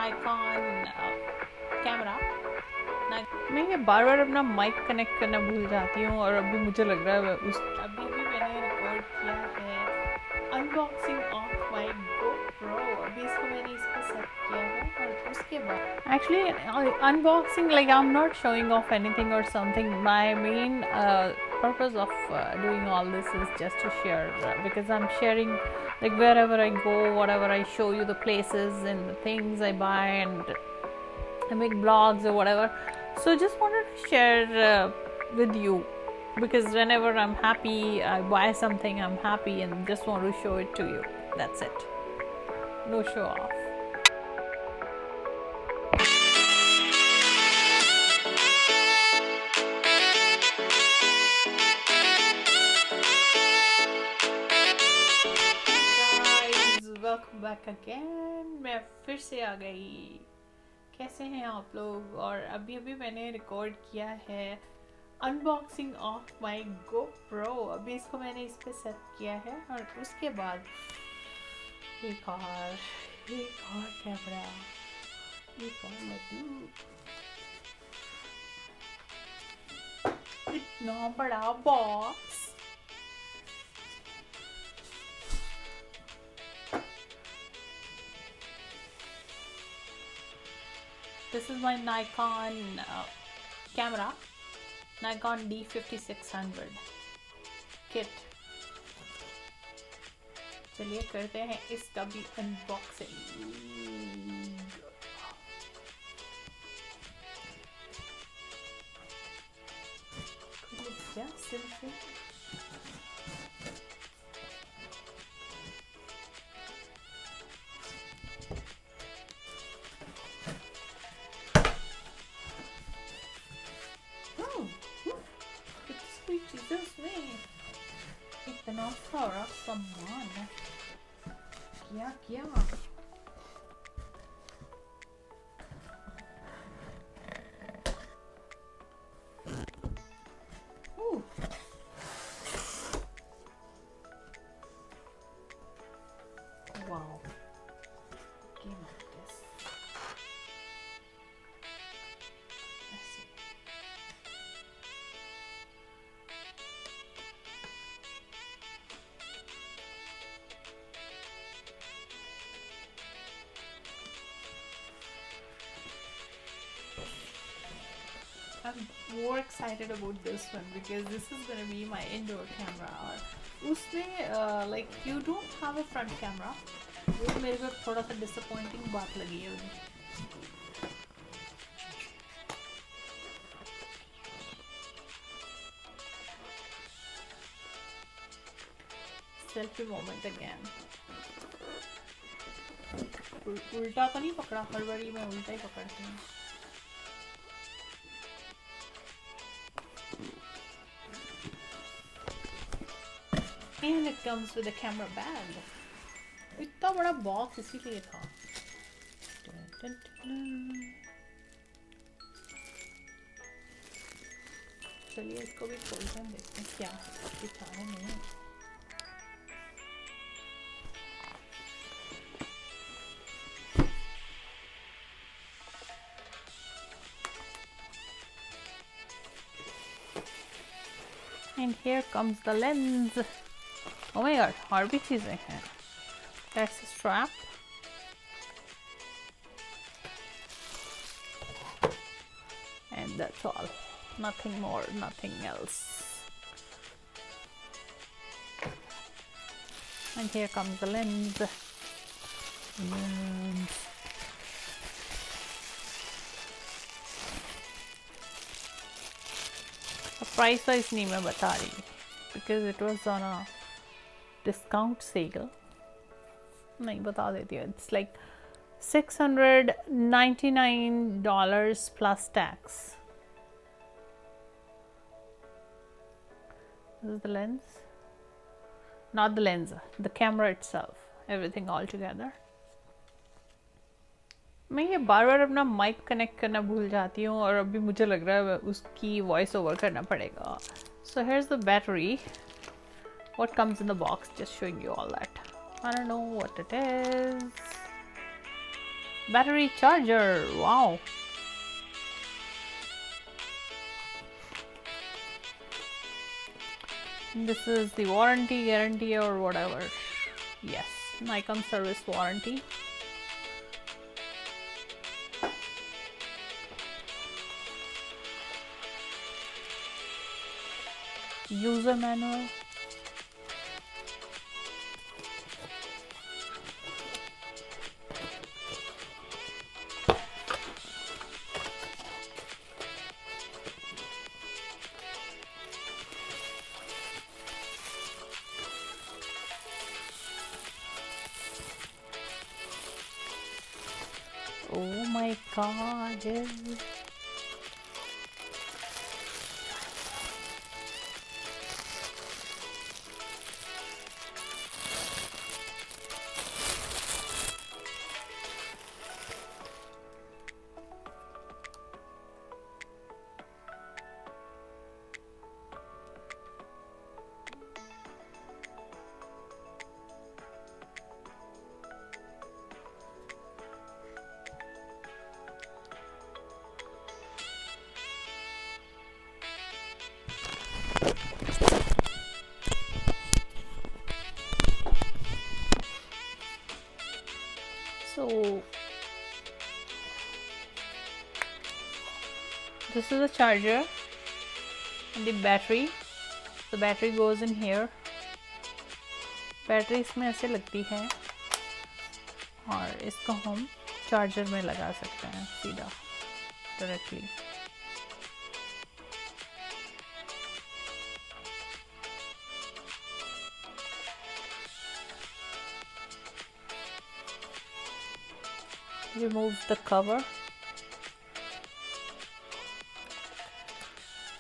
Nikon camera. मैं ये बार बार अपना माइक कनेक्ट करना भूल जाती हूँ और अभी मुझे लग रहा है अभी भी मैंने रिकॉर्ड किया है अनबॉक्सिंग ऑफ माई GoPro। अभी इसको मैंने इस पर सेट किया है और उसके बाद actually unboxing like I am not showing off anything और something. My main purpose of doing all this is just to share because I'm sharing like wherever I go, whatever I show you, the places and the things I buy, and I make blogs or whatever. So just wanted to share with you because whenever I'm happy, I buy something, I'm happy and just want to show it to you. That's it. No show off. Welcome back again. मैं फिर से आ गई। कैसे हैं आप लोग? और अभी मैंने रिकॉर्ड किया है अनबॉक्सिंग ऑफ माई GoPro। अभी इसको मैंने इस पे सेट किया है और उसके बाद एक और कैमरा, एक और लड्डू, इतना बड़ा box. This is my Nikon camera, Nikon D5600 kit। चलिए करते हैं इसका भी अनबॉक्सिंग। क्या सेल्फी? इतना सारा सामान क्या wow, came like this. Let's see. I'm more excited about this one because this is going to be my indoor camera। और उसमें like you don't have a front camera। वो मेरे को थोड़ा सा disappointing बात लगी है। Selfie moment again. उल्टा तो नहीं पकड़ा? हर बारी मैं उल्टा ही पकड़ती हूँ। And it comes with a camera bag। इतना बड़ा बॉक्स इसीलिए था। चलिए इसको भी खोलते हैं, देखते हैं क्या है दिखाने में। And here comes the lens। Oh my god, और भी चीजें हैं। That's a strap। And that's all, nothing more, nothing else। And here comes the lens। Price wise नहीं मैं बता रही because it was on a discount sale। नहीं बता देती हूँ। It's like $699 plus tax। This is the lens, not the lens, the camera itself, everything all together। मैं ये बार बार अपना माइक कनेक्ट करना भूल जाती हूँ और अभी मुझे लग रहा है उसकी वॉइस ओवर करना पड़ेगा। So here's the battery, what comes in the box, just showing you all that। I don't know what it is। battery charger. Wow. This is the warranty, guarantee or whatever. Yes, Nikon service warranty. User manual. Oh my god. So this is the charger and the battery. The battery goes in here. Battery इसमें ऐसे लगती है और इसको हम charger में लगा सकते हैं सीधा directly. Remove the cover.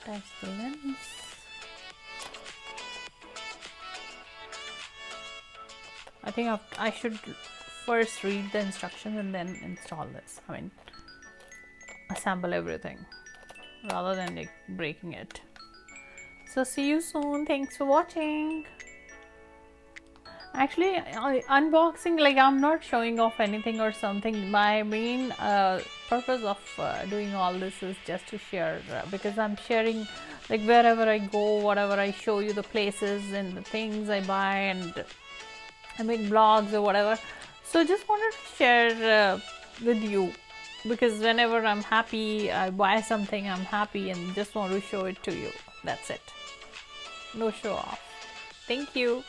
Attach the lens. I think I should first read the instructions and then install this. I mean, assemble everything rather than like breaking it. So see you soon. Thanks for watching. Actually, unboxing, like I'm not showing off anything or something. My main purpose of doing all this is just to share, because I'm sharing like wherever I go, whatever I show you, the places and the things I buy, and I make vlogs or whatever. So just wanted to share with you, because whenever I'm happy, I buy something, I'm happy and just want to show it to you. That's it. No show off. Thank you.